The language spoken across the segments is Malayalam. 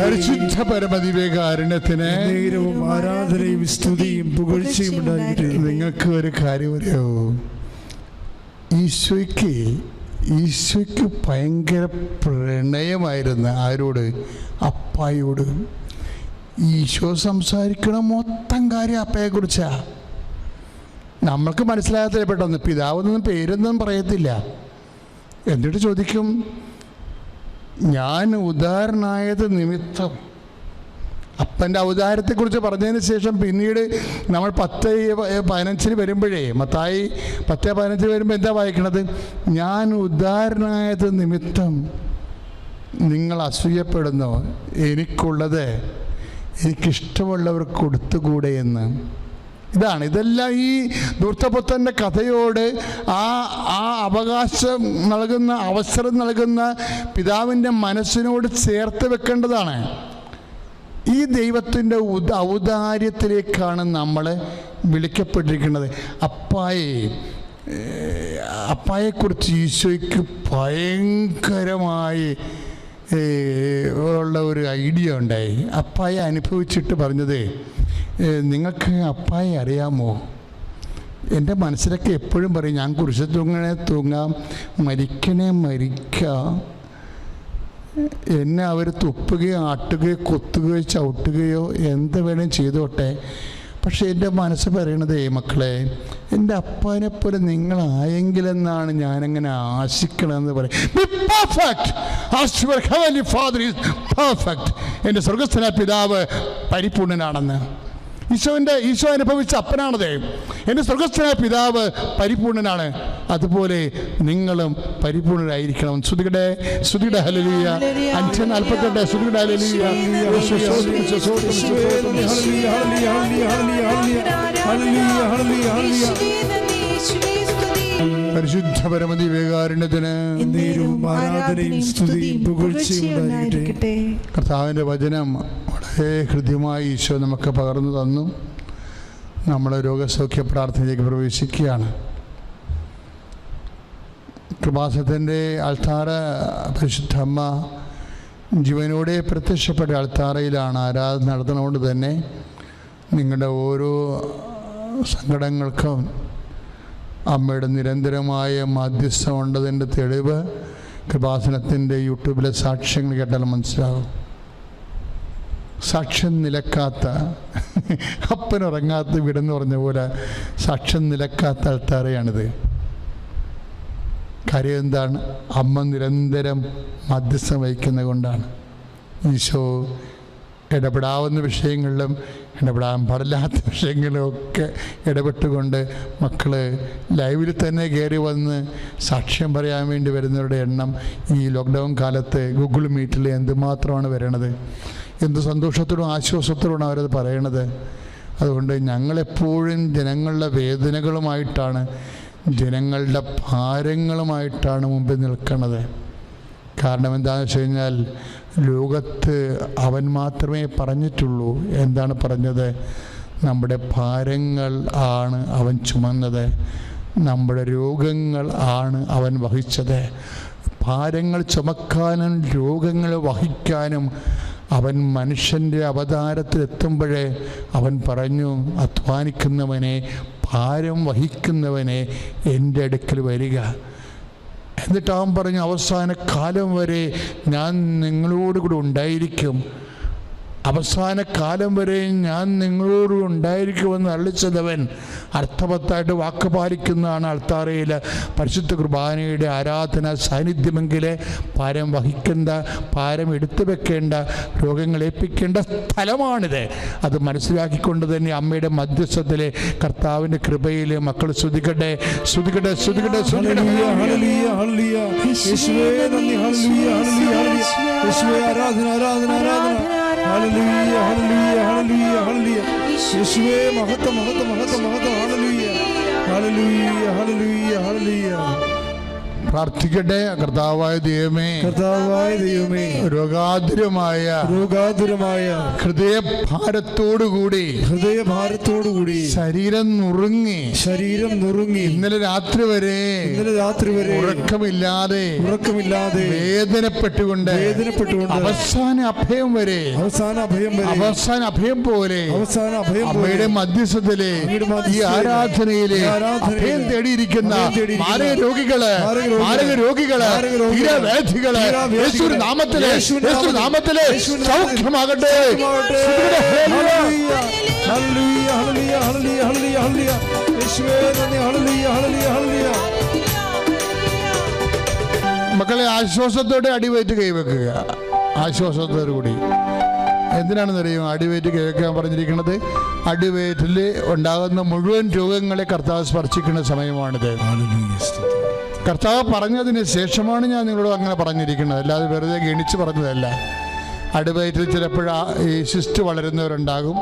പരിശുദ്ധ പരമദിവ്യകാരുണ്യത്തിന് ആരാധനയും സ്തുതിയും പുകഴ്ചയും ഉണ്ടാകട്ടെ. നിങ്ങൾക്ക് ഒരു കാര്യം അറിയാവോ? ഈശോയ്ക്ക് ഭയങ്കര പ്രണയമായിരുന്നു. ആരോട്? അപ്പായോട്. ഈശോ സംസാരിക്കണ മൊത്തം കാര്യം അപ്പയെക്കുറിച്ചാ. നമ്മൾക്ക് മനസ്സിലാകത്തില്ല പെട്ടെന്ന്. പിതാവെന്നൊന്നും പേരൊന്നും പറയത്തില്ല. എന്നിട്ട് ചോദിക്കും, ഞാൻ ഉദാരനായത് നിമിത്തം. അപ്പൻ്റെ ഔദാര്യത്തെക്കുറിച്ച് പറഞ്ഞതിന് ശേഷം പിന്നീട് നമ്മൾ 10:15 വരുമ്പോഴേ, മത്തായി 10:15 വരുമ്പോൾ എന്താ വായിക്കണത്? ഞാൻ ഉദാരനായത് നിമിത്തം നിങ്ങൾ അസൂയപ്പെടുന്നു, എനിക്കുള്ളത് എനിക്കിഷ്ടമുള്ളവർക്ക് കൊടുത്തുകൂടെ എന്ന്. ഇതെല്ലാം ഈ ധൂർത്തപുത്രൻ്റെ കഥയോട് ആ അവകാശം നൽകുന്ന, അവസരം നൽകുന്ന പിതാവിൻ്റെ മനസ്സിനോട് ചേർത്ത് വെക്കേണ്ടതാണ്. ഈ ദൈവത്തിൻ്റെ ഔദാര്യത്തിലേക്കാണ് നമ്മൾ വിളിക്കപ്പെട്ടിരിക്കുന്നത്. അപ്പായെക്കുറിച്ച് ഈശോയ്ക്ക് ഭയങ്കരമായി ഉള്ള ഒരു ഐഡിയ ഉണ്ടായി. അപ്പായെ അനുഭവിച്ചിട്ട് പറഞ്ഞത്, നിങ്ങൾക്ക് അപ്പായെ അറിയാമോ? എൻ്റെ മനസ്സിലൊക്കെ എപ്പോഴും പറയും, ഞാൻ കുരിശ് തൂങ്ങാം, മരിക്കാം. എന്നെ അവർ തുപ്പുകയോ ആട്ടുകയോ കൊത്തുകയോ ചവിട്ടുകയോ എന്ത് വേണേലും ചെയ്തോട്ടെ. പക്ഷേ എൻ്റെ മനസ്സ് പറയണതേ, മക്കളെ, എൻ്റെ അപ്പാനെ പോലെ നിങ്ങളായെങ്കിലെന്നാണ് ഞാനങ്ങനെ ആശിക്കണമെന്ന് പറയും. എൻ്റെ സ്വർഗസ്ഥനായ പിതാവ് പരിപൂർണനാണെന്ന്. ഈശോ അനുഭവിച്ച അപ്പനാണതേ. എൻ്റെ സ്വർഗസ്ഥനായ പിതാവ് പരിപൂർണനാണ്, അതുപോലെ നിങ്ങളും പരിപൂർണരായിരിക്കണം. ശ്രുതിയുടെ ഹല്ലേലൂയ. 5:48 ശ്രുതിയുടെ ഹല്ലേലൂയ. പരിശുദ്ധ പരമദിവ്യകാരുണ്യത്തിന് കർത്താവിൻ്റെ വചനം വളരെ ഹൃദ്യമായി ഈശോ നമുക്ക് പകർന്നു തന്നു. നമ്മൾ രോഗസൗഖ്യ പ്രാർത്ഥനയിലേക്ക് പ്രവേശിക്കുകയാണ്. കൃപാസനത്തിൻ്റെ അൾത്താര പരിശുദ്ധ അമ്മ ജീവനോടെ പ്രത്യക്ഷപ്പെട്ട അൾത്താരയിലാണ് ആരാധന നടത്തുന്നതുകൊണ്ട് തന്നെ നിങ്ങളുടെ ഓരോ സങ്കടങ്ങൾക്കും അമ്മയുടെ നിരന്തരമായ മാധ്യസ്ഥം ഉണ്ടതിൻ്റെ തെളിവ് കൃപാസനത്തിൻ്റെ യൂട്യൂബിലെ സാക്ഷ്യങ്ങൾ കേട്ടാൽ മനസ്സിലാകും. സാക്ഷ്യം നിലക്കാത്ത, അപ്പനുറങ്ങാത്ത വീടെന്ന് പറഞ്ഞ പോലെ സാക്ഷ്യം നിലക്കാത്ത അൾത്താരയാണിത്. കാര്യം എന്താണ്? അമ്മ നിരന്തരം മധ്യസ്ഥം വഹിക്കുന്നത് കൊണ്ടാണ്. ഈശോ ഇടപെടാവുന്ന വിഷയങ്ങളിലും ഇടപെടാൻ പാടില്ലാത്ത വിഷയങ്ങളിലുമൊക്കെ ഇടപെട്ടുകൊണ്ട് മക്കൾ ലൈവിൽ തന്നെ കയറി വന്ന് സാക്ഷ്യം പറയാൻ വേണ്ടി വരുന്നവരുടെ എണ്ണം ഈ ലോക്ക്ഡൗൺ കാലത്ത് ഗൂഗിൾ മീറ്റിൽ എന്തുമാത്രമാണ് വരണത്. എന്ത് സന്തോഷത്തോടും ആശ്വാസത്തോടും അവരത് പറയണത്. അതുകൊണ്ട് ഞങ്ങളെപ്പോഴും ജനങ്ങളുടെ വേദനകളുമായിട്ടാണ്, ജനങ്ങളുടെ ഭാരങ്ങളുമായിട്ടാണ് മുമ്പിൽ നിൽക്കുന്നത്. കാരണം എന്താണെന്ന് വെച്ച് കഴിഞ്ഞാൽ, ലോകത്ത് അവൻ മാത്രമേ പറഞ്ഞിട്ടുള്ളൂ. എന്താണ് പറഞ്ഞത്? നമ്മുടെ ഭാരങ്ങൾ ആണ് അവൻ ചുമന്നത്, നമ്മുടെ രോഗങ്ങൾ ആണ് അവൻ വഹിച്ചത്. ഭാരങ്ങൾ ചുമക്കാനും രോഗങ്ങൾ വഹിക്കാനും അവൻ മനുഷ്യൻ്റെ അവതാരത്തിലെത്തുമ്പോഴേ അവൻ പറഞ്ഞു, അധ്വാനിക്കുന്നവനെ, ഭാരം വഹിക്കുന്നവനെ എൻ്റെ അടുക്കൽ വരിക. എന്നിട്ട് അവൻ പറഞ്ഞു, അവസാന കാലം വരെ ഞാൻ നിങ്ങളോടുകൂടി ഉണ്ടായിരിക്കും, അവസാന കാലം വരെ ഞാൻ നിങ്ങളോട് ഉണ്ടായിരിക്കുമെന്ന് അരുളിച്ചതവൻ. അർത്ഥവത്തായിട്ട് വാക്ക് പാലിക്കുന്നതാണ് അൾത്താരയിൽ പരിശുദ്ധ കുർബാനയുടെ ആരാധന സാന്നിധ്യമെങ്കിൽ ഭാരം വഹിക്കേണ്ട, ഭാരം എടുത്തു വെക്കേണ്ട, രോഗങ്ങൾ ഏൽപ്പിക്കേണ്ട സ്ഥലമാണിത്. അത് മനസ്സിലാക്കിക്കൊണ്ട് തന്നെ അമ്മയുടെ മധ്യസ്ഥത്തിലെ കർത്താവിൻ്റെ കൃപയിൽ മക്കൾ സ്തുതിക്കട്ടെ, സ്തുതിക്കട്ടെ, സ്തുതിക്കട്ടെ, സ്തുതിക്കട്ടെ. ഹല്ലേലൂയ, ഹല്ലേലൂയ, ഹല്ലേലൂയ, ഹല്ലേലൂയ. യേശുവേ മഹത്വം, മഹത്വം, മഹത്വം, മഹത്വം. ഹല്ലേലൂയ, ഹല്ലേലൂയ, ഹല്ലേലൂയ, ഹല്ലേലൂയ. പ്രാർത്ഥിക്കട്ടെ. കർത്താവായ ദൈവമേ, രോഗാതുരമായ ഹൃദയഭാരത്തോടുകൂടി ശരീരം നുറുങ്ങി ഇന്നലെ രാത്രി വരെ ഉറക്കമില്ലാതെ വേദനപ്പെട്ടുകൊണ്ട് അവസാന അഭയം പോലെ അമ്മയുടെ മധ്യസ്ഥത്തിലെ ഈ ആരാധനയിലെ അഭയം തേടിയിരിക്കുന്ന മാരക രോഗികള് തീരവേദികള് യേശുവിന്റെ നാമത്തിലെ സൗഖ്യമാകട്ടെ. മക്കളെ ആശ്വാസത്തോടെ അടിവയറ്റ് കൈവെക്കുക. ആശ്വാസത്തോടു കൂടി. എന്തിനാണെന്നറിയും അടിവയറ്റ് കൈവെക്കാൻ പറഞ്ഞിരിക്കുന്നത്? അടിവയറ്റിൽ ഉണ്ടാകുന്ന മുഴുവൻ രോഗങ്ങളെ കർത്താവ് സ്പർശിക്കുന്ന സമയമാണിത്. കർത്താവ് പറഞ്ഞതിന് ശേഷമാണ് ഞാൻ നിങ്ങളോട് അങ്ങനെ പറഞ്ഞിരിക്കുന്നത്, അല്ലാതെ വെറുതെ ഗണിച്ച് പറഞ്ഞതല്ല. അടിവയറ്റിൽ ചിലപ്പോഴാ ഈ സിസ്റ്റ് വളരുന്നവരുണ്ടാകും,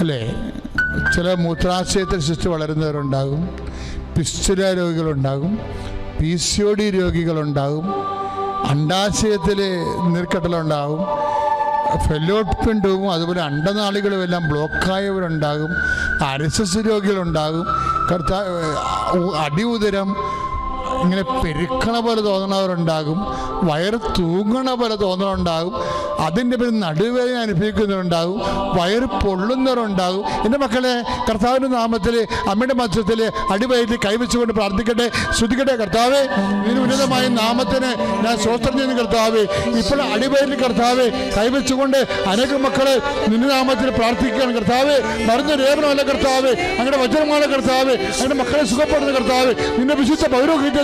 അല്ലേ? ചില മൂത്രാശയത്തിൽ സിസ്റ്റ് വളരുന്നവരുണ്ടാകും, പിസ്റ്റുല രോഗികളുണ്ടാകും, PCOD രോഗികളുണ്ടാകും, അണ്ടാശയത്തിൽ നീർക്കെട്ടലുണ്ടാകും, ഫെല്ലോപ്പിയൻ ട്യൂബും അതുപോലെ അണ്ടനാളികളും എല്ലാം ബ്ലോക്കായവരുണ്ടാകും, RSS രോഗികളുണ്ടാകും, അടിയുദരം ഇങ്ങനെ പെരുക്കണ പോലെ തോന്നണവരുണ്ടാകും, വയറ് തൂങ്ങണ പോലെ തോന്നണുണ്ടാകും, അതിൻ്റെ പേര് നടുവേദന അനുഭവിക്കുന്നവരുണ്ടാകും, വയറ് പൊള്ളുന്നവരുണ്ടാകും. എൻ്റെ മക്കളെ, കർത്താവിൻ്റെ നാമത്തിൽ അമ്മയുടെ മധ്യത്തിൽ അടിവയറ്റിൽ കൈവച്ചുകൊണ്ട് പ്രാർത്ഥിക്കട്ടെ, ശ്രുതിക്കട്ടെ. കർത്താവേ, ഇതിന് ഉന്നതമായ നാമത്തിന് ഞാൻ സ്വസ്ത്രം ചെയ്യുന്ന കർത്താവേ, ഇപ്പോൾ അടിവയറ്റിൽ കർത്താവെ കൈവച്ചുകൊണ്ട് അനേകം മക്കളെ നിന്റെ നാമത്തിൽ പ്രാർത്ഥിക്കുകയാണ് കർത്താവേ. മരുന്ന് രേവനമല്ല കർത്താവേ, അങ്ങനെ വചനമാണ് കർത്താവേ, അങ്ങനെ മക്കളെ സുഖപ്പെടുന്ന കർത്താവേ. നിന്റെ വിശുദ്ധ പൗരോഹിത്യത്തെ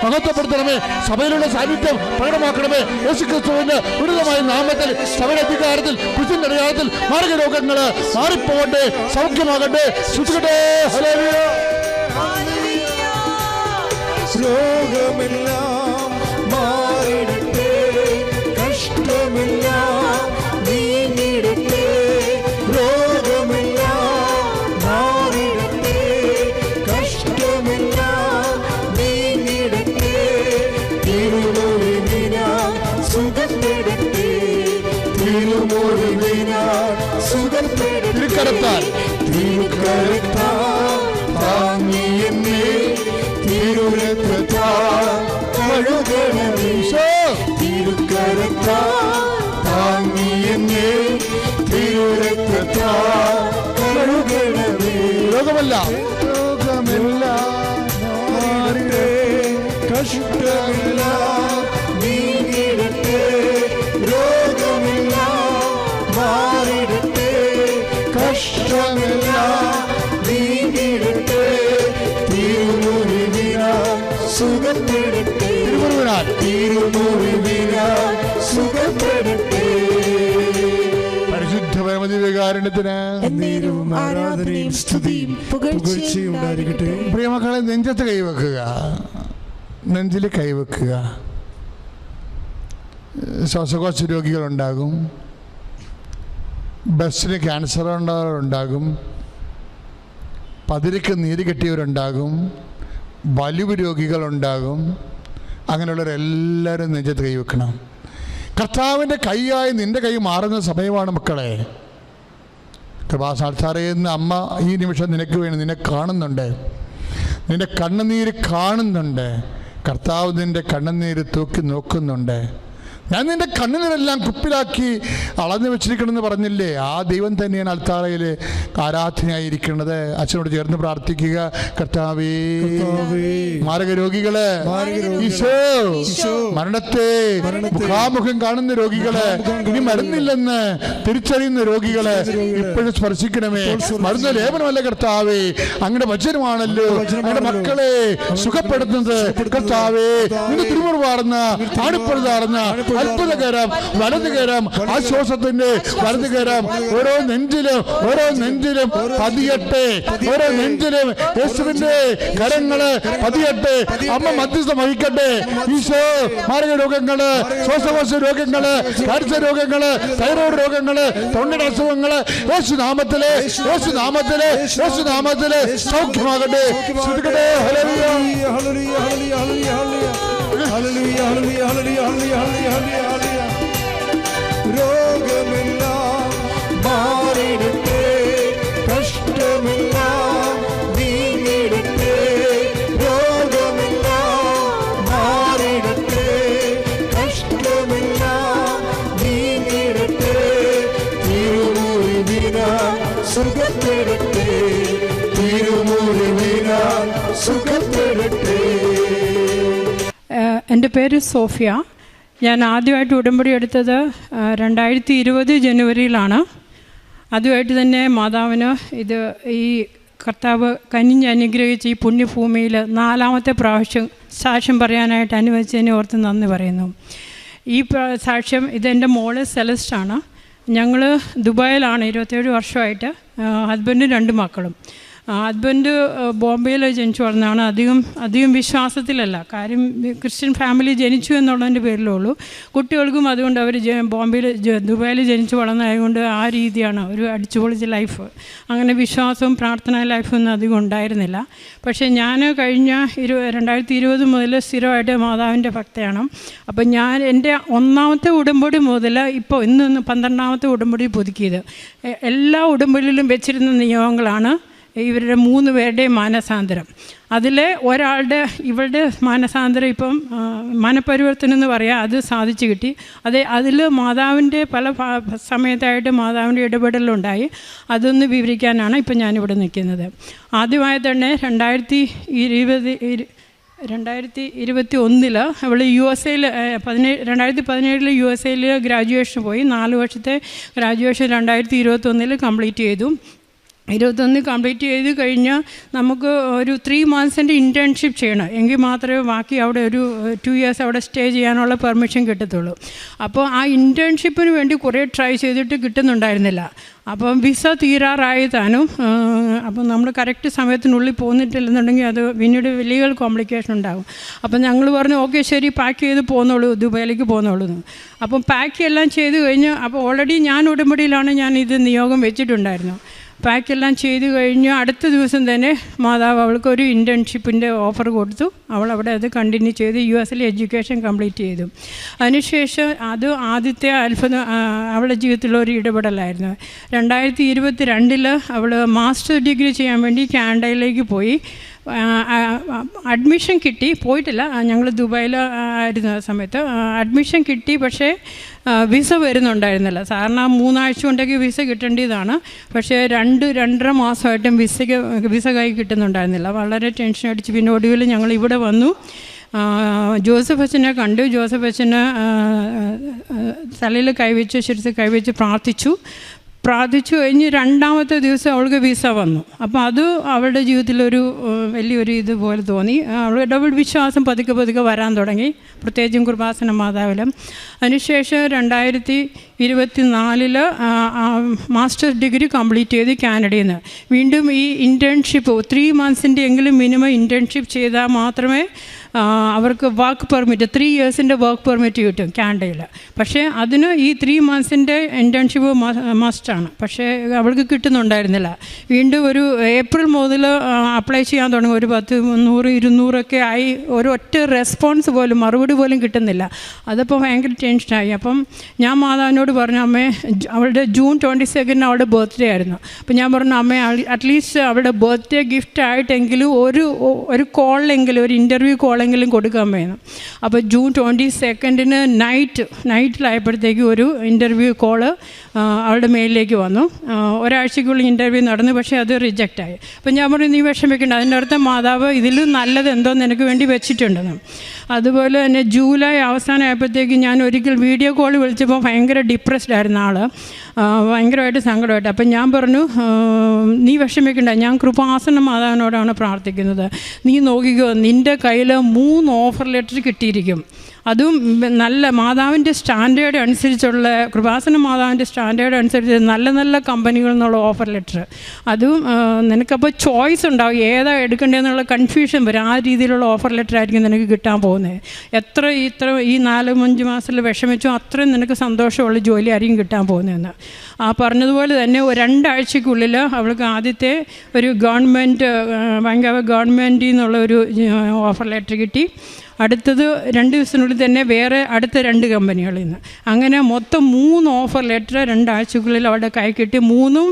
മഹത്വപ്പെടുത്തണമേ, സഭയിലുള്ള സാന്നിധ്യം പ്രകടമാക്കണമേ. യേശുക്രിസ്തുവിന്റെ ഉന്നതമായ നാമത്തിൽ സഭയുടെ അധികാരത്തിൽ ക്രിസ്തുവിന്റെ അടയാളത്തിൽ മാരക രോഗങ്ങള് മാറിപ്പോകട്ടെ, സൗഖ്യമാകട്ടെ. ശ്രുതിക്കട്ടെ. ഹല്ലേലൂയ. രോഗമെല്ലാം മാറിടട്ടെ, കഷ്ടമെല്ലാം നീങ്ങിടട്ടെ. രോഗമെല്ലാം മാറിടട്ടെ, കഷ്ടമെല്ലാം നീങ്ങിടട്ടെ. തിരുമുറിവിനാൽ സുഖപ്പെടട്ടെ, തിരുമുറിവിനാൽ സുഖപ്പെടട്ടെ. തിരുക്കരത്താൽ താങ്ങി എന്നെ തിരുരക്തത്താൽ കഴുകണമേ. തിരുക്കരത്താൽ താങ്ങി എന്നെ തിരുരക്തത്താൽ കഴുകണമേ. രോഗമെല്ലാം മാറിടട്ടെ, കഷ്ടമെല്ലാം നീങ്ങിടട്ടെ. രോഗമെല്ലാം മാറിടട്ടെ, കഷ്ടമെല്ലാം നീങ്ങിടട്ടെ. തിരുമുറിവിനാൽ സുഖപ്പെടട്ടെ, തിരുമുറിവിനാൽ സുഖപ്പെടട്ടെ. പരിശുദ്ധ പരമദിവ്യകാരുണ്യത്തിന് ആരാധനയും സ്തുതിയും പുകഴ്ചയും ഉണ്ടായിരിക്കട്ടെ. പ്രിയമക്കളെ, നെഞ്ചത്ത് കൈവെക്കുക, നെഞ്ചിൽ കൈവെക്കുക. ശ്വാസകോശ രോഗികളുണ്ടാകും, ബ്രസ്റ്റിന് ക്യാൻസർ ഉണ്ടാകും, പതിരക്ക് നീര് കെട്ടിയവരുണ്ടാകും, വലിവ് രോഗികളുണ്ടാകും. അങ്ങനെയുള്ളവരെല്ലാവരും നെഞ്ചത്ത് കൈവെക്കണം. കർത്താവിൻ്റെ കൈയായി നിൻ്റെ കൈ മാറുന്ന സമയമാണ് മക്കളെ. കൃപാസാക്ഷാറേന്ന് അമ്മ ഈ നിമിഷം നിനക്ക് വേണ്ടി നിന്നെ കാണുന്നുണ്ട്, നിന്റെ കണ്ണുനീര് കാണുന്നുണ്ട്. കർത്താവ് നിൻ്റെ കണ്ണുനീര് തൂക്കി നോക്കുന്നുണ്ട്. ഞാൻ നിന്റെ കണ്ണുനീരെല്ലാം കുപ്പിലാക്കി അളന്നു വെച്ചിരിക്കണമെന്ന് പറഞ്ഞില്ലേ? ആ ദൈവം തന്നെയാണ് അൽത്താറയിൽ ആരാധനയായിരിക്കുന്നത്. അച്ഛനോട് ചേർന്ന് പ്രാർത്ഥിക്കുക. കർത്താവേ, മാരക രോഗികള്, ഈശോ, മരണത്തെ മുഖാമുഖം കാണുന്ന രോഗികള്, ഇനി മരുന്നില്ലെന്ന് തിരിച്ചറിയുന്ന രോഗികള് ഇപ്പോഴും സ്പർശിക്കണമേ. മരുന്ന് ലേപനമല്ല കർത്താവേ, അങ്ങനെ വചനമാണല്ലോ അങ്ങനെ മക്കളെ സുഖപ്പെടുത്തുന്നത്. കർത്താവേ, നിന്റെ തിരുമുറിവാർന്ന ആണിപ്പഴുതാർന്ന അത്ഭുതകരം വലതുകരം ആശ്വാസം ശ്വാസത്തിന്റെ വലതുകരം ഓരോ നെഞ്ചിലും പതിയട്ടെ. ഓരോ നെഞ്ചിലും യേശുവിന്റെ കരങ്ങള് പതിയട്ടെ. അമ്മ മധ്യസ്ഥം വഹിക്കട്ടെ. ഈശോ മാരക രോഗങ്ങള്, ശ്വാസകോശ രോഗങ്ങള്, ക്യാൻസർ രോഗങ്ങള്, തൈറോയ്ഡ് രോഗങ്ങള്, തൊണ്ടയുടെ അസുഖങ്ങള് യേശുനാമത്തില് സൗഖ്യമാകട്ടെ. ശ്രദ്ധിക്കട്ടെ. ഹല്ലേലൂയ ഹല്ലേലൂയ ഹല്ലേലൂയ ഹല്ലേലൂയ ഹല്ലേലൂയ ഹല്ലേലൂയ ഹല്ലേലൂയ. രോഗമെല്ലാം മാറിടട്ടെ, കഷ്ടമെല്ലാം നീങ്ങിടട്ടെ. രോഗമെല്ലാം മാറിടട്ടെ, കഷ്ടമെല്ലാം നീങ്ങിടട്ടെ. തിരുമുറിവിനാൽ സുഖപ്പെടട്ടെ, തിരുമുറിവിനാൽ സുഖപ്പെടട്ടെ. എൻ്റെ പേര് സോഫിയ. ഞാൻ ആദ്യമായിട്ട് ഉടമ്പടി എടുത്തത് 2020 ജനുവരിയിലാണ്. അതുമായിട്ട് തന്നെ മാതാവിന് ഇത് ഈ കർത്താവ് കനിഞ്ഞ് അനുഗ്രഹിച്ച് ഈ പുണ്യഭൂമിയിൽ 4ാമത്തെ പ്രാവശ്യം സാക്ഷ്യം പറയാനായിട്ട് അനുവദിച്ചതിനെ ഓർത്ത് നന്ദി പറയുന്നു. ഈ സാക്ഷ്യം ഇതെൻ്റെ മോള് സെലസ്റ്റാണ്. ഞങ്ങൾ ദുബായിലാണ് 27 വർഷമായിട്ട്. ഹസ്ബൻഡും 2 മക്കളും. ഹസ്ബൻഡ് ബോംബെയിൽ ജനിച്ചു വളർന്നതാണ്. അധികം വിശ്വാസത്തിലല്ല. കാര്യം ക്രിസ്ത്യൻ ഫാമിലി ജനിച്ചു എന്നുള്ളതിൻ്റെ പേരിലേ ഉള്ളൂ. കുട്ടികൾക്കും അതുകൊണ്ട് അവർ ദുബായിൽ ജനിച്ചു വളർന്നതായതുകൊണ്ട് ആ രീതിയാണ് ഒരു അടിച്ചുപൊളിച്ച ലൈഫ്. അങ്ങനെ വിശ്വാസവും പ്രാർത്ഥനാ ലൈഫൊന്നും അധികം ഉണ്ടായിരുന്നില്ല. പക്ഷേ ഞാൻ കഴിഞ്ഞ 2020 മുതൽ സ്ഥിരമായിട്ട് മാതാവിൻ്റെ ഭക്തയാണ്. അപ്പം ഞാൻ എൻ്റെ 1ാമത്തെ ഉടമ്പടി മുതൽ ഇപ്പോൾ ഇന്ന് 12ാമത്തെ ഉടമ്പടി പുതുക്കിയത്. എല്ലാ ഉടമ്പടിയിലും വെച്ചിരുന്ന നിയമങ്ങളാണ് ഇവരുടെ 3 പേരുടെയും മാനസാന്തരം. അതിൽ ഇവളുടെ മാനസാന്തരം ഇപ്പം മനപരിവർത്തനം എന്ന് പറയാം, അത് സാധിച്ചു കിട്ടി. അതിൽ മാതാവിൻ്റെ പല സമയത്തായിട്ട് മാതാവിൻ്റെ ഇടപെടലുണ്ടായി. അതൊന്ന് വിവരിക്കാനാണ് ഇപ്പം ഞാനിവിടെ നിൽക്കുന്നത്. ആദ്യമായി തന്നെ 2021 അവൾ USA 2017 USA ഗ്രാജുവേഷൻ പോയി. 4 വർഷത്തെ ഗ്രാജുവേഷൻ 2021 കംപ്ലീറ്റ് ചെയ്തു. 21 കംപ്ലീറ്റ് ചെയ്ത് കഴിഞ്ഞ് നമുക്ക് ഒരു 3 months ഇൻറ്റേൺഷിപ്പ് ചെയ്യണം. എങ്കിൽ മാത്രമേ ബാക്കി അവിടെ ഒരു 2 years അവിടെ സ്റ്റേ ചെയ്യാനുള്ള പെർമിഷൻ കിട്ടത്തുള്ളൂ. അപ്പോൾ ആ ഇൻറ്റേൺഷിപ്പിന് വേണ്ടി കുറേ ട്രൈ ചെയ്തിട്ട് കിട്ടുന്നുണ്ടായിരുന്നില്ല. അപ്പം വിസ തീരാറായി താനും. അപ്പം നമ്മൾ കറക്റ്റ് സമയത്തിനുള്ളിൽ പോന്നിട്ടില്ലെന്നുണ്ടെങ്കിൽ അത് പിന്നീട് ലീഗൽ കോംപ്ലിക്കേഷൻ ഉണ്ടാകും. അപ്പം ഞങ്ങൾ പറഞ്ഞു ഓക്കെ ശരി പാക്ക് ചെയ്ത് പോന്നോളൂ, ദുബായിലേക്ക് പോന്നോളൂ എന്ന്. അപ്പം പാക്ക് എല്ലാം ചെയ്ത് കഴിഞ്ഞ് അപ്പോൾ ഓൾറെഡി ഞാൻ ഉടമ്പടിയിലാണ് ഞാൻ ഇത് നിയോഗം വെച്ചിട്ടുണ്ടായിരുന്നു. പാക്കെല്ലാം ചെയ്ത് കഴിഞ്ഞ് അടുത്ത ദിവസം തന്നെ മാതാവ് അവൾക്ക് ഒരു ഇൻറ്റേൺഷിപ്പിൻ്റെ ഓഫർ കൊടുത്തു. അവൾ അവിടെ അത് കണ്ടിന്യൂ ചെയ്ത് US എഡ്യൂക്കേഷൻ കംപ്ലീറ്റ് ചെയ്തു. അതിനുശേഷം അത് ആദ്യത്തെ അത്ഭുതം അവളുടെ ജീവിതത്തിലൊരു ഇടപെടലായിരുന്നു. 2022 അവൾ മാസ്റ്റർ ഡിഗ്രി ചെയ്യാൻ വേണ്ടി കാനഡയിലേക്ക് പോയി. അഡ്മിഷൻ കിട്ടി, പോയിട്ടില്ല, ഞങ്ങൾ ദുബായിൽ ആയിരുന്ന സമയത്ത് അഡ്മിഷൻ കിട്ടി. പക്ഷേ വിസ വരുന്നുണ്ടായിരുന്നില്ല. സാധാരണ 3 ആഴ്ച കൊണ്ടൊക്കെ വിസ കിട്ടേണ്ടതാണ്. പക്ഷേ 2-2.5 മാസമായിട്ടും വിസ കൈ കിട്ടുന്നുണ്ടായിരുന്നില്ല. വളരെ ടെൻഷൻ അടിച്ച് പിന്നെ ഒടുവിൽ ഞങ്ങൾ ഇവിടെ വന്നു. ജോസഫ് അച്ഛനെ കണ്ടു. ജോസഫ് അച്ഛന് തലയിൽ കൈവച്ച് ശിരസിൽ കൈവച്ച് പ്രാർത്ഥിച്ചു കഴിഞ്ഞ് 2ാമത്തെ ദിവസം അവൾക്ക് വിസ വന്നു. അപ്പോൾ അത് അവളുടെ ജീവിതത്തിലൊരു വലിയൊരു ഇതുപോലെ തോന്നി. അവളുടെ ഡബിൾ വിശ്വാസം പതുക്കെ വരാൻ തുടങ്ങി, പ്രത്യേകിച്ചും കൃപാസന മാതാവിലും. അതിനുശേഷം 2024 മാസ്റ്റർ ഡിഗ്രി കംപ്ലീറ്റ് ചെയ്ത് കാനഡയിൽ നിന്ന് വീണ്ടും ഈ ഇൻറ്റേൺഷിപ്പ് 3 months എങ്കിലും മിനിമം ഇൻറ്റേൺഷിപ്പ് ചെയ്താൽ മാത്രമേ അവർക്ക് work permit 3 years work permit കിട്ടും കാനഡയിൽ. പക്ഷേ അതിന് ഈ 3 months ഇൻറ്റേൺഷിപ്പ് മസ്റ്റാണ്. പക്ഷേ അവൾക്ക് കിട്ടുന്നുണ്ടായിരുന്നില്ല. വീണ്ടും ഒരു ഏപ്രിൽ മുതൽ അപ്ലൈ ചെയ്യാൻ തുടങ്ങി. ഒരു 10, 300, 200 ആയി. ഒരു ഒറ്റ റെസ്പോൺസ് പോലും, മറുപടി പോലും കിട്ടുന്നില്ല. അതപ്പോൾ ഭയങ്കര ടെൻഷനായി. അപ്പം ഞാൻ മാതാവിനോട് പറഞ്ഞു, അമ്മേ അവളുടെ June 22 അവളുടെ ബർത്ത്ഡേ ആയിരുന്നു. അപ്പം ഞാൻ പറഞ്ഞു, അമ്മേ അറ്റ്ലീസ്റ്റ് അവളുടെ ബർത്ത്ഡേ ഗിഫ്റ്റ് ആയിട്ടെങ്കിലും ഒരു കോളിലെങ്കിലും, ഒരു ഇൻ്റർവ്യൂ കോളെങ്കിലും കൊടുക്കാൻ വേണം. അപ്പോൾ June 22 നൈറ്റിലായപ്പോഴത്തേക്ക് ഒരു ഇൻ്റർവ്യൂ കോള് അവളുടെ മെയിലിലേക്ക് വന്നു. ഒരാഴ്ചയ്ക്കുള്ളിൽ ഇൻ്റർവ്യൂ നടന്നു, പക്ഷേ അത് റിജക്റ്റായി. അപ്പം ഞാൻ പറഞ്ഞു, നീ വിഷമിക്കേണ്ട, അതിൻ്റെ അർത്ഥം മാതാവ് ഇതിലും നല്ലത് എന്തോ നിനക്ക് വേണ്ടി വെച്ചിട്ടുണ്ടെന്ന്. അതുപോലെ തന്നെ ജൂലൈ അവസാനമായപ്പോഴത്തേക്ക് ഞാൻ ഒരിക്കൽ വീഡിയോ കോൾ വിളിച്ചപ്പോൾ ഭയങ്കര ഡിപ്രസ്ഡ് ആയിരുന്നു ആൾ, ഭയങ്കരമായിട്ട് സങ്കടമായിട്ട്. അപ്പം ഞാൻ പറഞ്ഞു, നീ വിഷമിക്കണ്ട, ഞാൻ കൃപാസന മാതാവിനോടാണ് പ്രാർത്ഥിക്കുന്നത്. നീ നോക്കിക്കോ, നിൻ്റെ കയ്യിൽ 3 ഓഫർ ലെറ്റർ കിട്ടിയിരിക്കും. അതും നല്ല മാതാവിൻ്റെ സ്റ്റാൻഡേർഡ് അനുസരിച്ചുള്ള കൃപാസന മാതാവിൻ്റെ സ്റ്റാൻഡേർഡ് അനുസരിച്ച് നല്ല നല്ല കമ്പനികളിൽ നിന്നുള്ള ഓഫർ ലെറ്റർ. അതും നിനക്കപ്പോൾ ചോയ്സ് ഉണ്ടാവും ഏതാ എടുക്കേണ്ടതെന്നുള്ള കൺഫ്യൂഷൻ വരും. ആ രീതിയിലുള്ള ഓഫർ ലെറ്റർ ആയിരിക്കും നിനക്ക് കിട്ടാൻ പോകുന്നത്. ഇത്ര ഈ 4-5 മാസത്തിൽ വിഷമിച്ചോ അത്രയും നിനക്ക് സന്തോഷമുള്ള ജോലി ആയിരിക്കും കിട്ടാൻ പോകുന്നതെന്ന്. ആ പറഞ്ഞതുപോലെ തന്നെ 2 ആഴ്ചയ്ക്കുള്ളിൽ അവൾക്ക് ആദ്യത്തെ ഒരു ഗവൺമെൻറ്റിൽ നിന്നുള്ള ഒരു ഓഫർ ലെറ്റർ കിട്ടി. അടുത്തത് 2 ദിവസത്തിനുള്ളിൽ തന്നെ വേറെ അടുത്ത 2 കമ്പനികളിൽ നിന്ന്. അങ്ങനെ മൊത്തം 3 ഓഫർ ലെറ്റർ 2 ആഴ്ചക്കുള്ളിൽ അവളുടെ കൈ കിട്ടി. 3ഉം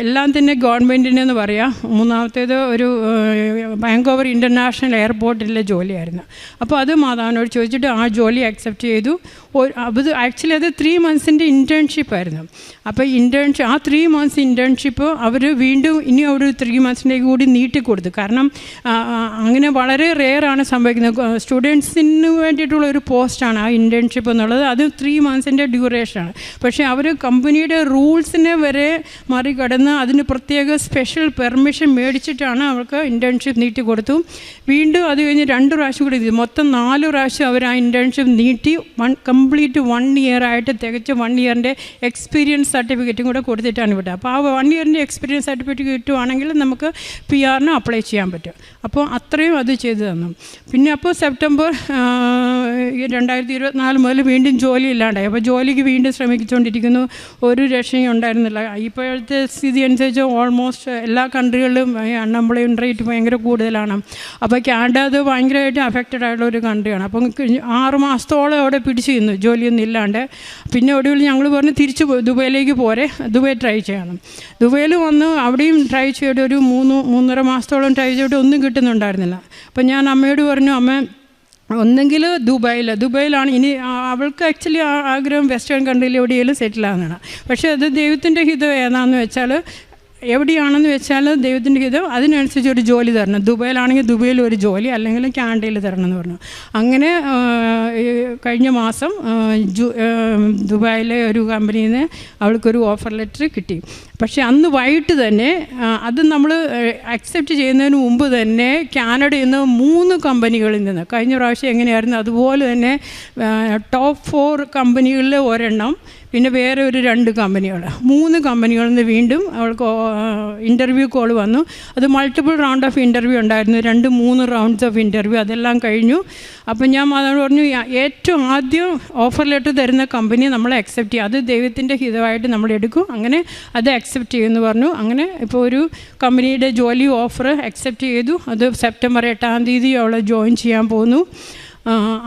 എല്ലാം തന്നെ ഗവൺമെൻറ്റിനെന്ന് പറയാം. മൂന്നാമത്തേത് ഒരു ബാങ്കോവർ ഇൻ്റർനാഷണൽ എയർപോർട്ടിലെ ജോലിയായിരുന്നു. അപ്പോൾ അത് മാതാവിനോട് ചോദിച്ചിട്ട് ആ ജോലി അക്സെപ്റ്റ് ചെയ്തു. ആക്ച്വലി അത് 3 മന്ത്സിൻ്റെ ഇൻറ്റേൺഷിപ്പായിരുന്നു. അപ്പോൾ ആ 3 മന്ത്സ് ഇൻറ്റേൺഷിപ്പ് അവർ വീണ്ടും ഇനി ഒരു 3 മന്ത്സിലേക്ക് കൂടി നീട്ടിക്കൊടുത്തു. കാരണം അങ്ങനെ വളരെ റെയറാണ് സംഭവിക്കുന്നത്. സ്റ്റുഡൻസിന് വേണ്ടിയിട്ടുള്ള ഒരു പോസ്റ്റാണ് ആ ഇൻറ്റേൺഷിപ്പ് എന്നുള്ളത്. അത് 3 മന്ത്സിൻ്റെ ഡ്യൂറേഷനാണ്. പക്ഷേ അവർ കമ്പനിയുടെ റൂൾസിനെ വരെ മറികടന്ന് അതിന് പ്രത്യേക സ്പെഷ്യൽ പെർമിഷൻ മേടിച്ചിട്ടാണ് അവർക്ക് ഇൻറ്റേൺഷിപ്പ് നീട്ടിക്കൊടുത്തു. വീണ്ടും അത് കഴിഞ്ഞ് 2 പ്രാവശ്യം കൂടി മൊത്തം 4 പ്രാവശ്യം അവർ ആ ഇൻറ്റേൺഷിപ്പ് നീട്ടി കംപ്ലീറ്റ് 1 ഇയർ ആയിട്ട് തികച്ച 1 ഇയറിൻ്റെ എക്സ്പീരിയൻസ് സർട്ടിഫിക്കറ്റും കൂടെ കൊടുത്തിട്ടാണ് വിട്ടത്. അപ്പോൾ ആ 1 ഇയറിൻ്റെ എക്സ്പീരിയൻസ് സർട്ടിഫിക്കറ്റ് കിട്ടുവാണെങ്കിൽ നമുക്ക് PR അപ്ലൈ ചെയ്യാൻ പറ്റും. അപ്പോൾ അത്രയും അത് ചെയ്തു തന്നു. പിന്നെ അപ്പോൾ സെപ്റ്റംബർ 2024 മുതൽ വീണ്ടും ജോലി ഇല്ലാണ്ടായി. അപ്പോൾ ജോലിക്ക് വീണ്ടും ശ്രമിച്ചുകൊണ്ടിരിക്കുന്നു. ഒരു രക്ഷയും ഉണ്ടായിരുന്നില്ല. ഇപ്പോഴത്തെ സ്ഥിതി അനുസരിച്ച് ഓൾമോസ്റ്റ് എല്ലാ കൺട്രികളിലും അൺഎംപ്ലോയ്മെൻറ്റ് റേറ്റ് ഭയങ്കര കൂടുതലാണ്. അപ്പോൾ കാനഡ അത് ഭയങ്കരമായിട്ട് അഫക്റ്റഡ് ആയിട്ടുള്ള ഒരു കൺട്രിയാണ്. അപ്പം 6 മാസത്തോളം അവിടെ പിടിച്ചു നിന്നു ജോലിയൊന്നും ഇല്ലാണ്ട്. പിന്നെ ഒടുവിൽ ഞങ്ങൾ പറഞ്ഞു തിരിച്ച് ദുബൈയിലേക്ക് പോരെ, ദുബൈ ട്രൈ ചെയ്യണം. ദുബൈയിൽ വന്ന് അവിടെയും ട്രൈ ചെയ്തിട്ട് ഒരു 3-3.5 മാസത്തോളം ട്രൈ ചെയ്തിട്ട് ഒന്നും കിട്ടുന്നുണ്ടായിരുന്നില്ല. അപ്പം ഞാൻ അമ്മയോട് പറഞ്ഞു, അമ്മ ഒന്നെങ്കിൽ ദുബൈയിലാണ് ഇനി അവൾക്ക് ആക്ച്വലി ആഗ്രഹം വെസ്റ്റേൺ കൺട്രിയിൽ എവിടെയെങ്കിലും സെറ്റിലാകുന്നതാണ്. പക്ഷേ അത് ദൈവത്തിൻ്റെ ഹിതം ഏതാണെന്ന് വെച്ചാൽ എവിടെയാണെന്ന് വെച്ചാൽ ദൈവത്തിൻ്റെ ഹിതം അതിനനുസരിച്ച് ഒരു ജോലി തരണം. ദുബൈയിലാണെങ്കിൽ ദുബൈയിൽ ഒരു ജോലി, അല്ലെങ്കിൽ കാനഡയിൽ തരണം എന്ന് പറഞ്ഞു. അങ്ങനെ കഴിഞ്ഞ മാസം ദുബായിലെ ഒരു കമ്പനിയിൽ നിന്ന് അവൾക്കൊരു ഓഫർ ലെറ്റർ കിട്ടി. പക്ഷേ അന്ന് വൈകിട്ട് തന്നെ അത് നമ്മൾ അക്സെപ്റ്റ് ചെയ്യുന്നതിന് മുമ്പ് തന്നെ കാനഡയിൽ നിന്ന് 3 കമ്പനികളിൽ നിന്ന് കഴിഞ്ഞ പ്രാവശ്യം എങ്ങനെയായിരുന്നു അതുപോലെ തന്നെ ടോപ്പ് 4 കമ്പനികളിൽ ഒരെണ്ണം, പിന്നെ വേറെ ഒരു 2 കമ്പനികൾ, 3 കമ്പനികളിൽ നിന്ന് വീണ്ടും അവൾക്ക് ഇൻ്റർവ്യൂ കോൾ വന്നു. അത് മൾട്ടിപ്പിൾ റൗണ്ട് ഓഫ് ഇൻ്റർവ്യൂ ഉണ്ടായിരുന്നു, 2-3 റൗണ്ട്സ് ഓഫ് ഇൻ്റർവ്യൂ. അതെല്ലാം കഴിഞ്ഞു. അപ്പം ഞാൻ അതോട് പറഞ്ഞു, ഏറ്റവും ആദ്യം ഓഫർ ലെറ്റർ തരുന്ന കമ്പനി നമ്മളെ അക്സെപ്റ്റ് ചെയ്യും, അത് ദൈവത്തിൻ്റെ ഹിതമായിട്ട് നമ്മൾ എടുക്കും, അങ്ങനെ അത് അക്സെപ്റ്റ് ചെയ്യുമെന്ന് പറഞ്ഞു. അങ്ങനെ ഇപ്പോൾ ഒരു കമ്പനിയുടെ ജോലി ഓഫർ അക്സെപ്റ്റ് ചെയ്തു. അത് സെപ്റ്റംബർ 8-ാം തീയതി അവൾ ജോയിൻ ചെയ്യാൻ പോകുന്നു.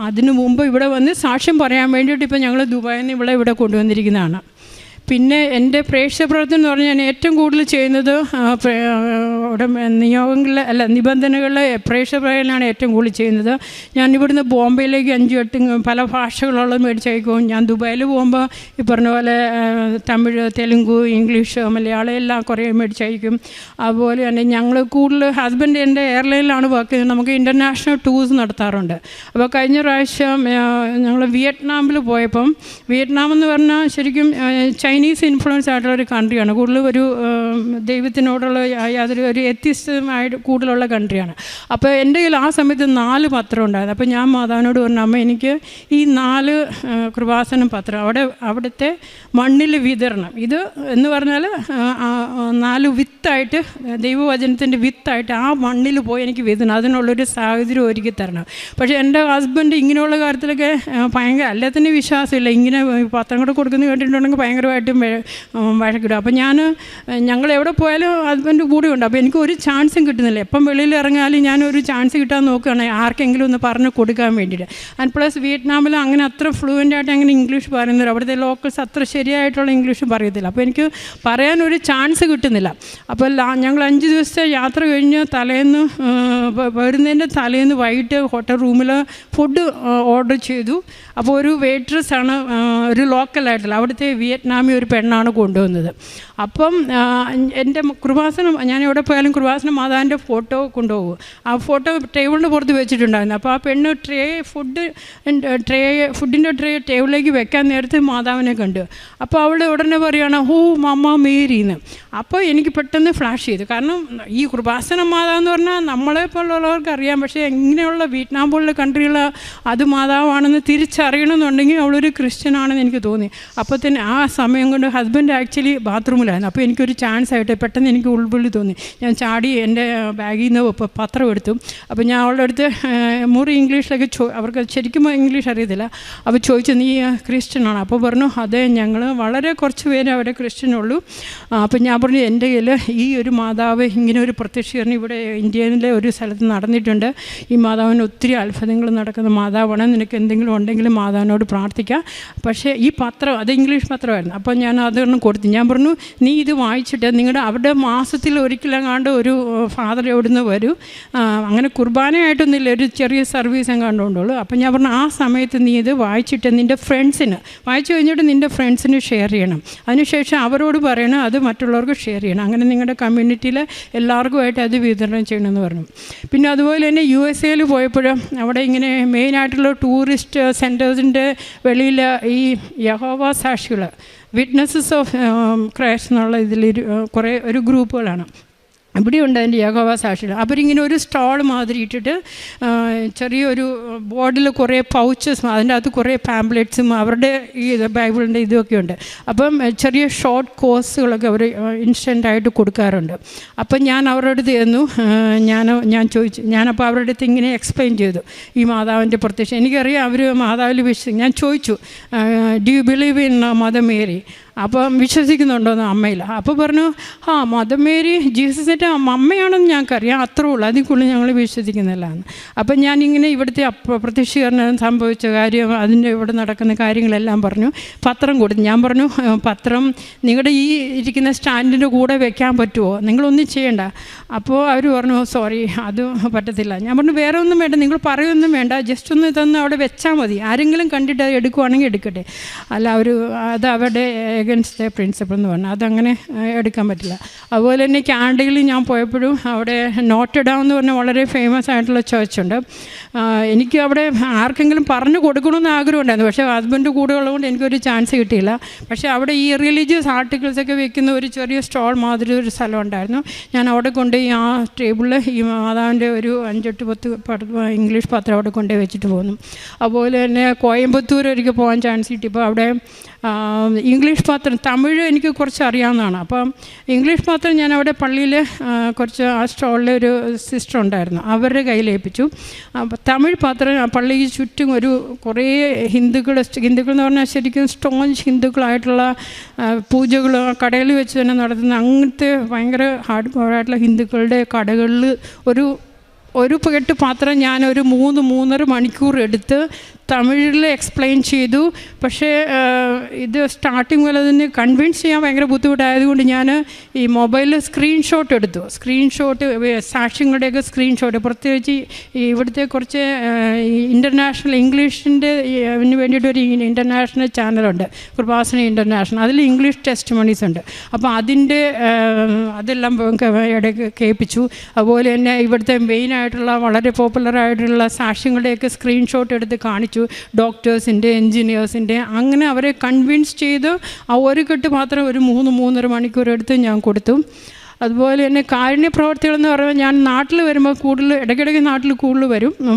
അതിനു മുമ്പ് ഇവിടെ വന്ന് സാക്ഷ്യം പറയാൻ വേണ്ടിയിട്ട് ഇപ്പോൾ ഞങ്ങൾ ദുബായിൽ നിന്ന് ഇവിടെ കൊണ്ടുവന്നിരിക്കുന്നതാണ്. പിന്നെ എൻ്റെ പ്രേക്ഷിത പ്രവർത്തനം എന്ന് പറഞ്ഞാൽ ഞാൻ ഏറ്റവും കൂടുതൽ ചെയ്യുന്നത് നിബന്ധനകളിലെ പ്രേക്ഷിത പ്രവർത്തനമാണ് ഏറ്റവും കൂടുതൽ ചെയ്യുന്നത്. ഞാൻ ഇവിടുന്ന് ബോംബെയിലേക്ക് 5-8 പല ഭാഷകളുള്ളത് മേടിച്ചയക്കും. ഞാൻ ദുബായിൽ പോകുമ്പോൾ ഈ പറഞ്ഞ പോലെ തമിഴ്, തെലുങ്ക്, ഇംഗ്ലീഷ്, മലയാളം എല്ലാം കുറേ മേടിച്ചയക്കും. അതുപോലെ തന്നെ ഞങ്ങൾ കൂടുതൽ ഹസ്ബൻഡ് എൻ്റെ എയർലൈനിലാണ് വർക്ക് ചെയ്യുന്നത്. നമുക്ക് ഇൻ്റർനാഷണൽ ടൂർസ് നടത്താറുണ്ട്. അപ്പോൾ കഴിഞ്ഞ പ്രാവശ്യം ഞങ്ങൾ വിയറ്റ്നാമിൽ പോയപ്പം, വിയറ്റ്നാം എന്ന് പറഞ്ഞാൽ ശരിക്കും ചൈനീസ് ഇൻഫ്ലുവൻസ് ആയിട്ടുള്ള ഒരു കൺട്രിയാണ്. കൂടുതൽ ഒരു ദൈവത്തിനോടുള്ള ഒരു എത്തിസ്റ്റമായിട്ട് കൂടുതലുള്ള കൺട്രിയാണ്. അപ്പോൾ എൻ്റെ കയ്യിൽ ആ സമയത്ത് 4 പത്രം ഉണ്ടായിരുന്നു. അപ്പോൾ ഞാൻ മാതാവിനോട് പറഞ്ഞു, അമ്മ എനിക്ക് ഈ 4 കൃപാസനം പത്രം അവിടുത്തെ മണ്ണിൽ വിതരണം, ഇത് എന്ന് പറഞ്ഞാൽ 4 വിത്തായിട്ട് ദൈവവചനത്തിൻ്റെ വിത്തായിട്ട് ആ മണ്ണിൽ പോയി എനിക്ക് വിതരണം, അതിനുള്ളൊരു സാഹചര്യം ഒരുക്കി തരണം. പക്ഷേ എൻ്റെ ഹസ്ബൻഡ് ഇങ്ങനെയുള്ള കാര്യത്തിലൊക്കെ ഭയങ്കര എല്ലാത്തിനും വിശ്വാസമില്ല. ഇങ്ങനെ പത്രം കൂടെ കൊടുക്കുന്നത് കേട്ടിട്ടുണ്ടെങ്കിൽ ഭയങ്കരമായിട്ടും വഴക്കിടും. അപ്പോൾ ഞങ്ങൾ എവിടെ പോയാലും ഹസ്ബൻഡ് കൂടെ ഉണ്ട്. അപ്പോൾ എനിക്ക് ഒരു ചാൻസും കിട്ടുന്നില്ല. എപ്പം വെളിയിൽ ഇറങ്ങിയാലും ഞാനൊരു ചാൻസ് കിട്ടാൻ നോക്കുകയാണ് ആർക്കെങ്കിലും ഒന്ന് പറഞ്ഞ് കൊടുക്കാൻ വേണ്ടിയിട്ട്. ആൻഡ് പ്ലസ് വിയറ്റ്നാമിൽ അങ്ങനെ അത്ര ഫ്ലുവൻ്റായിട്ട് അങ്ങനെ ഇംഗ്ലീഷ് പറയുന്നില്ല. അവിടുത്തെ ലോക്കൽസ് അത്ര ശരിയായിട്ടുള്ള ഇംഗ്ലീഷ് പറയത്തില്ല. അപ്പോൾ എനിക്ക് പറയാനൊരു ചാൻസ് കിട്ടുന്നില്ല. അപ്പോൾ ഞങ്ങൾ 5 ദിവസത്തെ യാത്ര കഴിഞ്ഞ് വരുന്നതിൻ്റെ തലേന്ന് വൈകിട്ട് ഹോട്ടൽ റൂമിൽ ഫുഡ് ഓർഡർ ചെയ്തു. അപ്പോൾ ഒരു വെയിട്രസ്സാണ്, ഒരു ലോക്കലായിട്ടുള്ള അവിടുത്തെ വിയറ്റ്നാമി ഒരു പെണ്ണാണ് കൊണ്ടുവന്നത്. അപ്പം എൻ്റെ കൃപാസനം, ഞാൻ എവിടെ പോയാലും കൃപാസനം മാതാവിൻ്റെ ഫോട്ടോ കൊണ്ടുപോകും. ആ ഫോട്ടോ ടേബിളിൻ്റെ പുറത്ത് വെച്ചിട്ടുണ്ടായിരുന്നു. അപ്പോൾ ആ പെണ്ണ് ഫുഡിൻ്റെ ട്രേ ടേബിളിലേക്ക് വെക്കാൻ നേരത്ത് മാതാവിനെ കണ്ടു. അപ്പോൾ അവൾ ഉടനെ പറയുകയാണ്, ഓ മമ്മ മേരിന്ന്. അപ്പോൾ എനിക്ക് പെട്ടെന്ന് ഫ്ലാഷ് ചെയ്തു. കാരണം ഈ കൃപാസനം മാതാവെന്ന് പറഞ്ഞാൽ നമ്മളെ പോലുള്ളവർക്ക് അറിയാം, പക്ഷേ ഇങ്ങനെയുള്ള വിയറ്റ്നാം പോലുള്ള കൺട്രികൾ അത് മാതാവാണെന്ന് തിരിച്ചറിയണമെന്നുണ്ടെങ്കിൽ അവളൊരു ക്രിസ്ത്യനാണെന്ന് എനിക്ക് തോന്നി. അപ്പോൾ തന്നെ ആ സമയം കൊണ്ട് ഹസ്ബൻഡ് ആക്ച്വലി ബാത്റൂമിലായിരുന്നു. അപ്പോൾ എനിക്കൊരു ചാൻസ് ആയിട്ട് പെട്ടെന്ന് എനിക്ക് ഉൾവിളി തോന്നി. ഞാൻ ചാടി എൻ്റെ ബാഗിൽ നിന്ന് പത്രം എടുത്തു. അപ്പോൾ ഞാൻ അവളുടെ അടുത്ത് മുറി ഇംഗ്ലീഷിലൊക്കെ അവർക്ക് ശരിക്കും ഇംഗ്ലീഷ് അറിയത്തില്ല. അപ്പോൾ ചോദിച്ചു, നീ ക്രിസ്ത്യനാണ്? അപ്പോൾ പറഞ്ഞു, അതെ, ഞങ്ങൾ വളരെ കുറച്ച് പേര് അവിടെ ക്രിസ്ത്യനുള്ളൂ. അപ്പോൾ ഞാൻ പറഞ്ഞു, എൻ്റെ കയ്യിൽ ഈ ഒരു മാതാവ് ഇങ്ങനെ ഒരു പ്രത്യക്ഷീകരണം ഇവിടെ ഇന്ത്യയിലെ ഒരു സ്ഥലത്ത് നടന്നിട്ടുണ്ട്. ഈ മാതാവിന് ഒത്തിരി അത്ഭുതങ്ങൾ നടക്കുന്ന മാതാവാണ്. നിനക്ക് എന്തെങ്കിലും ഉണ്ടെങ്കിൽ മാതാവിനോട് പ്രാർത്ഥിക്കാം. പക്ഷേ ഈ പത്രം അത് ഇംഗ്ലീഷ് പത്രമായിരുന്നു. അപ്പോൾ ഞാൻ അതൊന്നും കൊടുത്തു. ഞാൻ പറഞ്ഞു, നീ ഇത് വായിച്ചിട്ട് നിങ്ങളുടെ അവിടെ മാസത്തിൽ ഒരിക്കലെങ്ങാണ്ട് ഒരു ഫാദർ എവിടുന്ന് വരും, അങ്ങനെ കുർബാനയായിട്ടൊന്നുമില്ല, ഒരു ചെറിയ സർവീസ് എങ്ങാണ്ടുള്ളൂ. അപ്പം ഞാൻ പറഞ്ഞു, ആ സമയത്ത് നീ ഇത് വായിച്ചിട്ട് നിൻ്റെ ഫ്രണ്ട്സിന് വായിച്ചു കഴിഞ്ഞിട്ട് നിൻ്റെ ഫ്രണ്ട്സിന് ഷെയർ ചെയ്യണം. അതിനുശേഷം അവരോട് പറയണം, അത് മറ്റുള്ളവർക്ക് ഷെയർ ചെയ്യണം. അങ്ങനെ നിങ്ങളുടെ കമ്മ്യൂണിറ്റിയിൽ എല്ലാവർക്കുമായിട്ട് അത് വിതരണം ചെയ്യണമെന്ന് പറഞ്ഞു. പിന്നെ അതുപോലെ തന്നെ USA പോയപ്പോഴും അവിടെ ഇങ്ങനെ മെയിനായിട്ടുള്ള ടൂറിസ്റ്റ് സെൻറ്റേഴ്സിൻ്റെ വെളിയിൽ ഈ യഹോവ സാക്ഷികൾ, വിറ്റ്നസ്സസ് ഓഫ് ക്രൈസ്റ്റ് എന്നുള്ള ഇതിൽ കുറേ ഒരു ഗ്രൂപ്പുകളാണ്. ഇവിടെയുണ്ട് അതിൻ്റെ യഹോവ സാക്ഷികൾ. അവരിങ്ങനെ ഒരു സ്റ്റാൾ മാതിരി ഇട്ടിട്ട് ചെറിയൊരു ബോർഡിൽ കുറേ പൗച്ചസ്, അതിൻ്റെ അകത്ത് കുറേ പാംപ്ലെറ്റ്സും അവരുടെ ഈ ബൈബിളിൻ്റെ ഇതൊക്കെ ഉണ്ട്. അപ്പം ചെറിയ ഷോർട്ട് കോഴ്സുകളൊക്കെ അവർ ഇൻസ്റ്റൻ്റായിട്ട് കൊടുക്കാറുണ്ട്. അപ്പം ഞാൻ അവരുടെ അടുത്ത് ചെന്നു, ഞാൻ ചോദിച്ചു, ഞാനപ്പോൾ അവരുടെ അടുത്ത് ഇങ്ങനെ എക്സ്പ്ലെയിൻ ചെയ്തു ഈ മാതാവിൻ്റെ പ്രത്യക്ഷം. എനിക്കറിയാം അവർ മാതാവിൽ വിശ്വസിക്കും. ഞാൻ ചോദിച്ചു, do you believe in mother Mary? അപ്പം വിശ്വസിക്കുന്നുണ്ടോയെന്ന് അമ്മയില്ല. അപ്പോൾ പറഞ്ഞു, മദർ മേരി ജീസസിൻ്റെ അമ്മയാണെന്ന് ഞങ്ങൾക്കറിയാം, അത്രേ ഉള്ളൂ, അതിൽ കൂടുതൽ ഞങ്ങൾ വിശ്വസിക്കുന്നില്ല എന്ന്. അപ്പം ഞാനിങ്ങനെ ഇവിടുത്തെ പ്രത്യക്ഷീകരണം സംഭവിച്ച കാര്യം, അതിൻ്റെ ഇവിടെ നടക്കുന്ന കാര്യങ്ങളെല്ലാം പറഞ്ഞു. പത്രം കൊടുത്തു. ഞാൻ പറഞ്ഞു, പത്രം നിങ്ങളുടെ ഈ ഇരിക്കുന്ന സ്റ്റാൻഡിൻ്റെ കൂടെ വെക്കാൻ പറ്റുമോ? നിങ്ങളൊന്നും ചെയ്യണ്ട. അപ്പോൾ അവർ പറഞ്ഞു, സോറി, അത് പറ്റത്തില്ല. ഞാൻ പറഞ്ഞു, വേറെ ഒന്നും വേണ്ട, നിങ്ങൾ പറയൊന്നും വേണ്ട, ജസ്റ്റ് ഒന്ന് ഇതൊന്ന് അവിടെ വെച്ചാൽ മതി, ആരെങ്കിലും കണ്ടിട്ട് അത് എടുക്കുവാണെങ്കിൽ എടുക്കട്ടെ, അല്ല അത് അവരുടെ അഗൻസ്റ്റ് പ്രിൻസിപ്പിൾ എന്ന് പറഞ്ഞു, അതങ്ങനെ എടുക്കാൻ പറ്റില്ല. അതുപോലെ തന്നെ കാനഡയിൽ ഞാൻ പോയപ്പോഴും അവിടെ നോട്ടഡാം എന്ന് പറഞ്ഞാൽ വളരെ ഫേമസ് ആയിട്ടുള്ള ചേർച്ചുണ്ട്. എനിക്ക് അവിടെ ആർക്കെങ്കിലും പറഞ്ഞു കൊടുക്കണമെന്ന് ആഗ്രഹമുണ്ടായിരുന്നു, പക്ഷേ ഹസ്ബൻഡ് കൂടെ ഉള്ളതുകൊണ്ട് എനിക്കൊരു ചാൻസ് കിട്ടിയില്ല. പക്ഷേ അവിടെ ഈ റിലീജിയസ് ആർട്ടിക്കിൾസൊക്കെ വെക്കുന്ന ഒരു ചെറിയ സ്റ്റോൾ മാതിരി ഒരു സ്ഥലം ഉണ്ടായിരുന്നു. ഞാൻ അവിടെ കൊണ്ടുപോയി ആ ടേബിളിൽ ഈ മാതാവിൻ്റെ ഒരു 5-10 ഇംഗ്ലീഷ് പത്രം അവിടെ കൊണ്ടുപോയി വെച്ചിട്ട് പോന്നു. അതുപോലെ തന്നെ കോയമ്പത്തൂർ ഒരിക്കൽ പോകാൻ ചാൻസ് കിട്ടിയപ്പോൾ അവിടെ ഇംഗ്ലീഷ് പത്രം, തമിഴ് എനിക്ക് കുറച്ച് അറിയാവുന്നതാണ്. അപ്പം ഇംഗ്ലീഷ് പത്രം ഞാൻ അവിടെ പള്ളിയിൽ കുറച്ച് ആ സ്റ്റോളിൽ ഒരു സിസ്റ്റർ ഉണ്ടായിരുന്നു, അവരുടെ കയ്യിലേൽപ്പിച്ചു. തമിഴ് പത്രം പള്ളിക്ക് ചുറ്റും ഒരു കുറേ ഹിന്ദുക്കൾ എന്ന് പറഞ്ഞാൽ ശരിക്കും സ്റ്റോഞ്ച് ഹിന്ദുക്കളായിട്ടുള്ള പൂജകൾ കടയിൽ വെച്ച് തന്നെ നടത്തുന്ന അങ്ങനത്തെ ഭയങ്കര ഹാർഡ് കോറായിട്ടുള്ള ഹിന്ദുക്കളുടെ കടകളിൽ ഒരു പെട്ട് പാത്രം ഞാനൊരു 3-3.5 മണിക്കൂർ എടുത്ത് തമിഴിൽ എക്സ്പ്ലെയിൻ ചെയ്തു. പക്ഷേ ഇത് സ്റ്റാർട്ടിങ് പോലെ തന്നെ കൺവിൻസ് ചെയ്യാൻ ഭയങ്കര ബുദ്ധിമുട്ടായതുകൊണ്ട് ഞാൻ ഈ മൊബൈലിൽ സ്ക്രീൻഷോട്ട് എടുത്തു. സാക്ഷ്യങ്ങളുടെയൊക്കെ സ്ക്രീൻഷോട്ട്, പ്രത്യേകിച്ച് ഇവിടുത്തെ കുറച്ച് ഇൻ്റർനാഷണൽ ഇംഗ്ലീഷിൻ്റെ വേണ്ടിയിട്ടൊരു ഇൻ്റർനാഷണൽ ചാനലുണ്ട്, കൃപാസന ഇൻ്റർനാഷണൽ, അതിൽ ഇംഗ്ലീഷ് ടെസ്റ്റ് മണീസ് ഉണ്ട്. അപ്പോൾ അതെല്ലാം ഇടയ്ക്ക് കേൾപ്പിച്ചു. അതുപോലെ തന്നെ ഇവിടുത്തെ മെയിനായിട്ടുള്ള വളരെ പോപ്പുലറായിട്ടുള്ള സാക്ഷ്യങ്ങളുടെയൊക്കെ സ്ക്രീൻഷോട്ട് എടുത്ത് കാണിച്ചു, ഡോക്ടേഴ്സിൻ്റെ, എൻജിനീയേഴ്സിൻ്റെ. അങ്ങനെ അവരെ കൺവിൻസ് ചെയ്ത് ആ ഒരു കെട്ട് മാത്രം ഒരു 3-3.5 മണിക്കൂർ എടുത്ത് ഞാൻ കൊടുത്തു. അതുപോലെ തന്നെ കാരുണ്യ പ്രവർത്തികളെന്ന് പറയുമ്പോൾ ഞാൻ നാട്ടിൽ വരുമ്പോൾ ഇടയ്ക്കിടയ്ക്ക് നാട്ടിൽ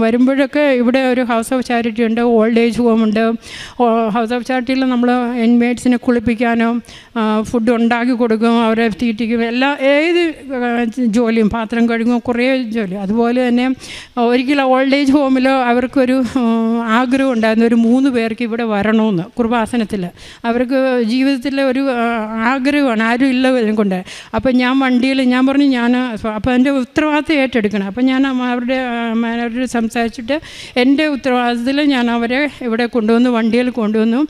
വരുമ്പോഴൊക്കെ ഇവിടെ ഒരു ഹൗസ് ഓഫ് ചാരിറ്റി ഉണ്ട്, ഓൾഡ് ഏജ് ഹോമുണ്ട്. ഹൗസ് ഓഫ് ചാരിറ്റിയിൽ നമ്മൾ ഇൻമേറ്റ്സിനെ കുളിപ്പിക്കാനോ ഫുഡ് ഉണ്ടാക്കി കൊടുക്കും, അവരെ തീറ്റിക്കും, ഏത് ജോലിയും, പാത്രം കഴുകും, കുറേ ജോലി. അതുപോലെ തന്നെ ഒരിക്കലും ഓൾഡ് ഏജ് ഹോമിൽ അവർക്കൊരു ആഗ്രഹം ഉണ്ടായിരുന്നു, ഒരു 3 പേർക്ക് ഇവിടെ വരണമെന്ന് കൃപാസനത്തിൽ. അവർക്ക് ജീവിതത്തിലെ ഒരു ആഗ്രഹമാണ്, ആരും ഇല്ല കൊണ്ട്. അപ്പം ഞാൻ പറഞ്ഞു അപ്പോൾ എൻ്റെ ഉത്തരവാദിത്തം ഏറ്റെടുക്കണം. അപ്പം ഞാൻ അവരുടെ മാനേജരോട് സംസാരിച്ചിട്ട് എൻ്റെ ഉത്തരവാദിത്തത്തിൽ ഞാൻ അവരെ ഇവിടെ വണ്ടിയിൽ കൊണ്ടുവന്നു.